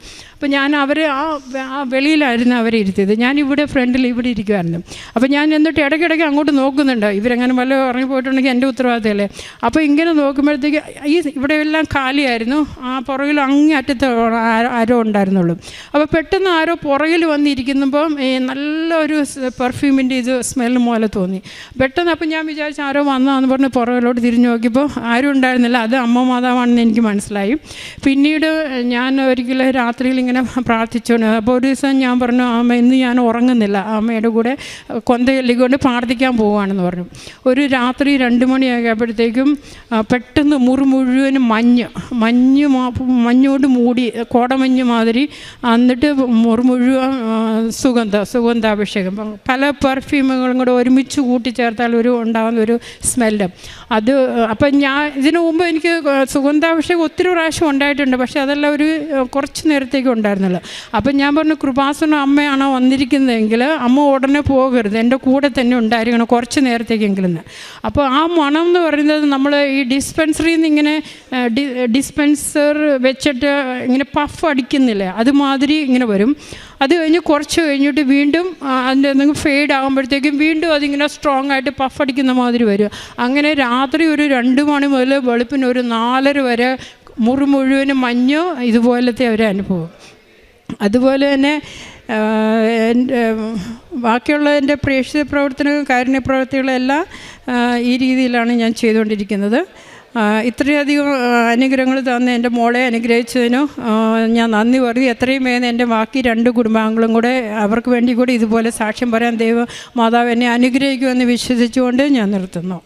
അപ്പോൾ ഞാൻ അവരെ ആ വെളിയിലായിരുന്നു അവരെ ഇരുത്തിയത്. ഞാൻ ഇവിടെ ഫ്രണ്ടിൽ ഇവിടെ ഇരിക്കുമായിരുന്നു. അപ്പോൾ ഞാൻ എന്നിട്ട് ഇടയ്ക്കിടയ്ക്ക് അങ്ങോട്ട് നോക്കുന്നുണ്ട്, ഇവരെങ്ങനെ വല്ല ഇറങ്ങി പോയിട്ടുണ്ടെങ്കിൽ എൻ്റെ ഉത്തരവാദിത്തമല്ലേ. അപ്പോൾ ഇങ്ങനെ നോക്കുമ്പോഴത്തേക്ക് ഇവിടെ എല്ലാം കാലിയായിരുന്നു, ആ പുറകിൽ അങ്ങേ അറ്റത്ത് ആരോ ഉണ്ടായിരുന്നുള്ളൂ. അപ്പോൾ പെട്ടെന്ന് ആരോ പുറകിൽ വന്നിരിക്കുമ്പോൾ നല്ലൊരു പെർഫ്യൂമിൻ്റെ ഇത് സ്മെല്ല് പോലെ തോന്നി പെട്ടെന്ന്. അപ്പം ഞാൻ വിചാരിച്ചു ആരോ വന്നതാന്ന് പറഞ്ഞ് പുറകിലോട്ട് തിരിഞ്ഞു നോക്കിയപ്പോൾ ആരും ഉണ്ടായിരുന്നില്ല. അത് അമ്മ മാതാവാണെന്ന് എനിക്ക് മനസ്സിലായി. പിന്നീട് ഞാൻ ഒരിക്കലും രാത്രിയിൽ ഇങ്ങനെ പ്രാർത്ഥിച്ചുകൊണ്ട്, അപ്പോൾ ഒരു ദിവസം ഞാൻ പറഞ്ഞു, അമ്മ ഇന്ന് ഞാൻ ഉറങ്ങുന്നില്ല, അമ്മയുടെ കൂടെ കൊന്തയൊല്ലിക്കൊണ്ട് പ്രാർത്ഥിക്കാൻ പോവുകയാണെന്ന് പറഞ്ഞു. ഒരു രാത്രി 2 മണിയായപ്പോഴത്തേക്കും പെട്ടെന്ന് മുറി മുഴുവനും മഞ്ഞോട് മൂടി, കോടമഞ്ഞ് മാതിരി. എന്നിട്ട് മുറി മുഴുവൻ സുഗന്ധാഭിഷേകം, പല പെർഫ്യൂമുകളും കൂടെ ഒരുമിച്ച് കൂട്ടിച്ചേർത്താൽ ഉണ്ടാകുന്ന ഒരു സ്മെല്ല് അത്. അപ്പം ഞാൻ ഇതിനു മുമ്പ് എനിക്ക് സുഗന്ധാഭിഷേകം ഒത്തിരി പ്രാവശ്യം ഉണ്ടായിട്ടുണ്ട്, പക്ഷേ അതെല്ലാം ഒരു കുറച്ച് നേരത്തേക്ക് ഉണ്ടായിരുന്നുള്ളൂ. അപ്പം ഞാൻ പറഞ്ഞു, കൃപാസന അമ്മയാണോ വന്നിരിക്കുന്നതെങ്കിൽ അമ്മ ഉടനെ പോകരുത്, എൻ്റെ കൂടെ തന്നെ ഉണ്ടായിരിക്കണം കുറച്ച് നേരത്തേക്കെങ്കിലും. അപ്പോൾ ആ മണം എന്ന് പറയുന്നത് നമ്മൾ ഈ ഡിസ്പെൻസറിയിൽ നിന്ന് ഇങ്ങനെ ഡിസ്പെൻസർ വെച്ചിട്ട് ഇങ്ങനെ പഫ് അടിക്കുന്നില്ലേ, അതുമാതിരി ഇങ്ങനെ വരും. അത് കഴിഞ്ഞ് കുറച്ച് കഴിഞ്ഞിട്ട് വീണ്ടും അതിൻ്റെ എന്തെങ്കിലും ഫെയ്ഡ് ആകുമ്പോഴത്തേക്കും വീണ്ടും അതിങ്ങനെ സ്ട്രോങ് ആയിട്ട് പഫ് അടിക്കുന്ന മാതിരി വരും. അങ്ങനെ രാത്രി ഒരു 2 മണി മുതൽ വെളുപ്പിന് ഒരു 4:30 വരെ മുറി മുഴുവനും മഞ്ഞോ ഇതുപോലത്തെ ഒരു അനുഭവം. അതുപോലെ തന്നെ ബാക്കിയുള്ള എൻ്റെ പ്രേക്ഷിത പ്രവർത്തനവും കാരുണ്യ പ്രവർത്തികളെല്ലാം ഈ രീതിയിലാണ് ഞാൻ ചെയ്തുകൊണ്ടിരിക്കുന്നത്. ഇത്രയധികം അനുഗ്രഹങ്ങൾ തന്ന എൻ്റെ മോളെ അനുഗ്രഹിച്ചതിനും ഞാൻ നന്ദി പറയും. എത്രയും വേഗം എൻ്റെ ബാക്കി 2 കുടുംബാംഗങ്ങളും കൂടെ അവർക്ക് വേണ്ടി കൂടി ഇതുപോലെ സാക്ഷ്യം പറയാൻ ദൈവം മാതാവ് എന്നെ അനുഗ്രഹിക്കുമെന്ന് വിശ്വസിച്ചുകൊണ്ട് ഞാൻ നിർത്തുന്നു.